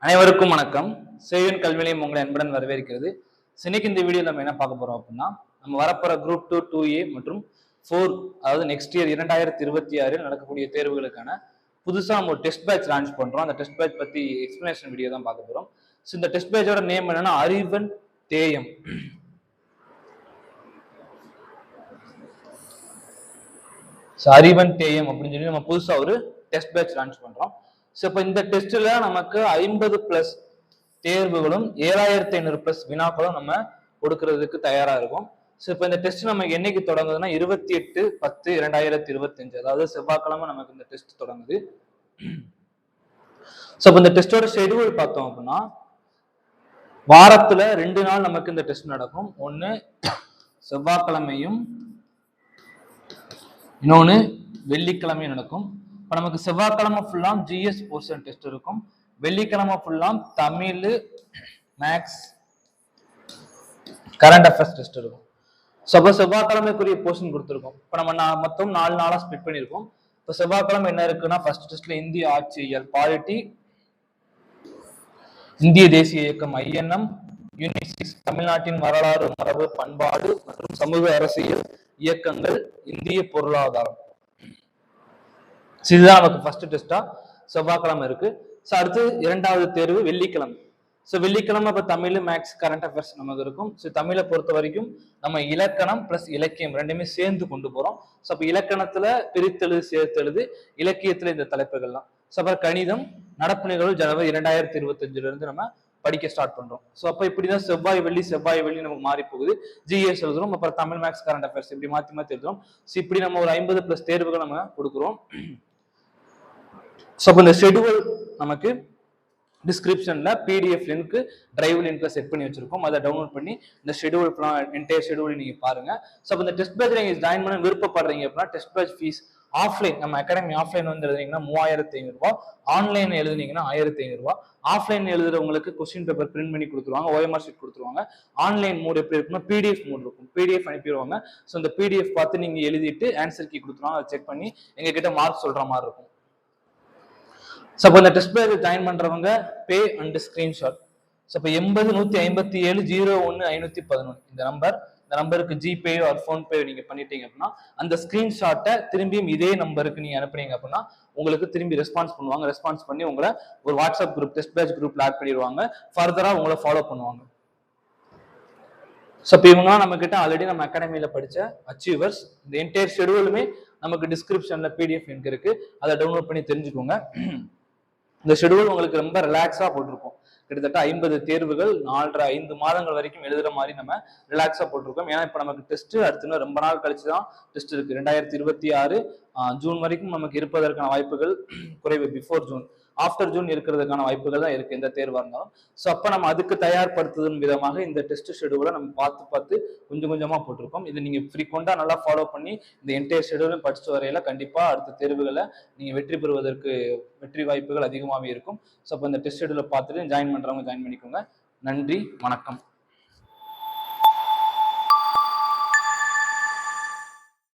அனைவருக்கும் வணக்கம். சேவியன் கல்வி நிலையம் உங்களை அன்புடன் வரவேற்கிறது. இன்னைக்கு இந்த வீடியோ நம்ம என்ன பார்க்க போறோம் அப்படின்னா, நம்ம வரப்போற குரூப் 2, 2A மற்றும் 4, அதாவது நெக்ஸ்ட் இயர் 2026 நடக்கக்கூடிய தேர்வுகளுக்கான புதுசா நம்ம ஒரு டெஸ்ட் பேட்ச் லான்ச் பண்றோம். அந்த டெஸ்ட் பேட்ச் பத்தி எக்ஸ்பிளனேஷன் வீடியோ தான் பார்க்க போறோம். இந்த டெஸ்ட் பேட்சோட நேம் என்னன்னா அறிவன் தேயம். அறிவன் தேயம் அப்படின்னு சொல்லி நம்ம புதுசா ஒரு டெஸ்ட் பேட்ச் லான்ச் பண்றோம். இப்ப இந்த டெஸ்ட்ல நமக்கு 50+ தேர்வுகளும் 7500+ வினாக்களும் நம்ம கொடுக்கறதுக்கு தயாரா இருக்கும். இப்ப இந்த டெஸ்ட் நம்ம என்னைக்கு தொடங்குதுன்னா 28/10/2025, அதாவது செவ்வாய்க்கிழமை நமக்கு இந்த டெஸ்ட் தொடங்குது. இப்ப இந்த டெஸ்டோட ஷெட்யூல் பார்த்தோம் அப்படின்னா, வாரத்துல 2 நாள் நமக்கு இந்த டெஸ்ட் நடக்கும். ஒன்னு செவ்வாய்க்கிழமையும் இன்னொன்னு வெள்ளிக்கிழமையும் நடக்கும். இப்ப நமக்கு செவ்வாய்க்கிழமை ஃபுல்லா ஜிஎஸ் போர்ஷன் டெஸ்ட் இருக்கும். வெள்ளிக்கிழமை ஃபுல்லா Tamil, maths, current affairs test இருக்கும். அப்ப செவ்வாய்க்கிழமைக்குரிய போர்ஷன் கொடுத்துருக்கோம். இப்ப நம்ம மொத்தம் 4 நாளா ஸ்பிளிட் பண்ணிருக்கோம். இப்ப செவ்வாய்க்கிழமை என்ன இருக்குன்னா, ஃபர்ஸ்ட் டெஸ்ட்ல இந்திய ஆட்சியியல் பாலிட்டி, இந்திய தேசிய இயக்கம் INM, யூனிட் 6 தமிழ்நாட்டின் வரலாறு, மரபு, பண்பாடு மற்றும் சமூக அரசியல் இயக்கங்கள், இந்திய பொருளாதாரம். இதுதான் நமக்கு ஃபர்ஸ்ட் டெஸ்டா செவ்வாய்க்கிழமை இருக்கு. அடுத்து இரண்டாவது தேர்வு வெள்ளிக்கிழமை. வெள்ளிக்கிழமை இப்ப தமிழ், மேக்ஸ், கரண்ட் அஃபேர்ஸ் நமக்கு இருக்கும். தமிழை பொறுத்த வரைக்கும் நம்ம இலக்கணம் பிளஸ் இலக்கியம் ரெண்டுமே சேர்ந்து கொண்டு போறோம். அப்ப இலக்கணத்துல பிரித்தெழுது, சேர்த்தெழுது, இலக்கியத்துல இந்த தலைப்புகள்லாம். அப்புறம் கணிதம், நடப்பு நிகழ்வு ஜனவரி 2025 இருந்து நம்ம படிக்க ஸ்டார்ட் பண்றோம். அப்ப இப்படிதான் செவ்வாய் வெள்ளி நமக்கு மாறி போகுது. ஜிஎஸ் எழுதுறோம், அப்புறம் தமிழ், மேக்ஸ், கரண்ட் அஃபேர்ஸ் இப்படி மாத்தி மாத்தி எழுதுறோம். இப்படி நம்ம ஒரு 50+ தேர்வுகள் நம்ம கொடுக்குறோம். இந்த ஷெட்யூல் நமக்கு டிஸ்கிரிப்ஷன்ல PDF லிங்க், டிரைவ் லிங்க்ல செட் பண்ணி வச்சிருக்கோம். அதை டவுன்லோட் பண்ணி இந்த ஷெட்யூல் என்டையர் ஷெட்யூல் நீங்க பாருங்க. இந்த டெஸ்ட் பேட்ச் நீங்க ஜாயின் பண்ண விருப்பப்படுறீங்க அப்படின்னா, டெஸ்ட் பேட்ச் ஃபீஸ் ஆஃப்லைன் நம்ம அகாடமி ஆஃப்லைன் வந்து எழுதுனீங்கன்னா 3500 ரூபாய், ஆன்லைன் எழுதுனீங்கன்னா 1500 ரூபாய். ஆஃப்லைன் எழுதுறவங்களுக்கு கொஸ்டின் பேப்பர் பிரிண்ட் பண்ணி கொடுத்துருவாங்க, OMR ஷீட் கொடுத்துருவாங்க. ஆன்லைன் மோட் எப்படி இருக்குன்னா PDF மோட் இருக்கும். PDF அனுப்பிடுவாங்க. இந்த PDF பார்த்து நீங்க எழுதிட்டு ஆன்சர் கீ கொடுத்துருவாங்க. அதை செக் பண்ணி எங்க கிட்ட மார்க் சொல்ற மாதிரி இருக்கும். இந்த டெஸ்ட் பேட்ச் ஜாயின் பண்றவங்க பே அண்ட் ஸ்கிரீன்ஷாட். இப்ப 80-157-01-511 இந்த நம்பருக்கு ஜிபே ஆர் போன்பே நீங்க பண்ணிட்டீங்க அப்படின்னா, அந்த ஸ்கிரீன்ஷாட்டை திரும்பியும் இதே நம்பருக்கு நீங்க அனுப்புனீங்க அப்படின்னா உங்களுக்கு திரும்பி ரெஸ்பான்ஸ் பண்ணுவாங்க. ரெஸ்பான்ஸ் பண்ணி உங்களை ஒரு வாட்ஸ்அப் குரூப், டெஸ்ட் பேட்ச் குரூப்ல ஆட் பண்ணிடுவாங்க. ஃபர்தரா உங்களை ஃபாலோ பண்ணுவாங்க. இப்ப இவங்க நம்ம கிட்ட ஆல்ரெடி நம்ம அகாடமியில படிச்ச அச்சீவர்ஸ். இந்த என்டையர் ஷெட்யூலுமே நமக்கு டிஸ்கிரிப்ஷன்ல PDF லிங்க் இருக்கு. அதை டவுன்லோட் பண்ணி தெரிஞ்சுக்கோங்க. இந்த ஷெட்யூல் உங்களுக்கு ரொம்ப ரிலாக்ஸா போட்டிருக்கோம். கிட்டத்தட்ட 50 தேர்வுகள் 4.5 மாதங்கள் வரைக்கும் எழுதுற மாதிரி நம்ம ரிலாக்ஸா போட்டிருக்கோம். ஏன்னா இப்ப நமக்கு டெஸ்ட் அடுத்து ரொம்ப நாள் கழிச்சுதான் டெஸ்ட் இருக்கு. 2026 ஜூன் வரைக்கும் நமக்கு இருப்பதற்கான வாய்ப்புகள் குறைவு. பிஃபோர் ஜூன், ஆஃப்டர் ஜூன் இருக்கிறதுக்கான வாய்ப்புகள் தான் இருக்கு எந்த தேர்வா இருந்தாலும். அப்ப நம்ம அதுக்கு தயார்படுத்தும் விதமாக இந்த டெஸ்ட் ஷெட்யூலை நம்ம பார்த்து கொஞ்சம் கொஞ்சமா போட்டிருக்கோம். இது நீங்க ஃப்ரீக்வெண்டா நல்லா ஃபாலோ பண்ணி இந்த என்டையர் ஷெட்யூலும் படிச்சுட்டு வரையில கண்டிப்பா அடுத்த தேர்வுகளை நீங்க வெற்றி வாய்ப்புகள் அதிகமாகவே இருக்கும். அப்ப இந்த டெஸ்ட் ஷெட்யூலை பார்த்துட்டு ஜாயின் பண்றவங்க ஜாயின் பண்ணிக்கோங்க. நன்றி, வணக்கம்.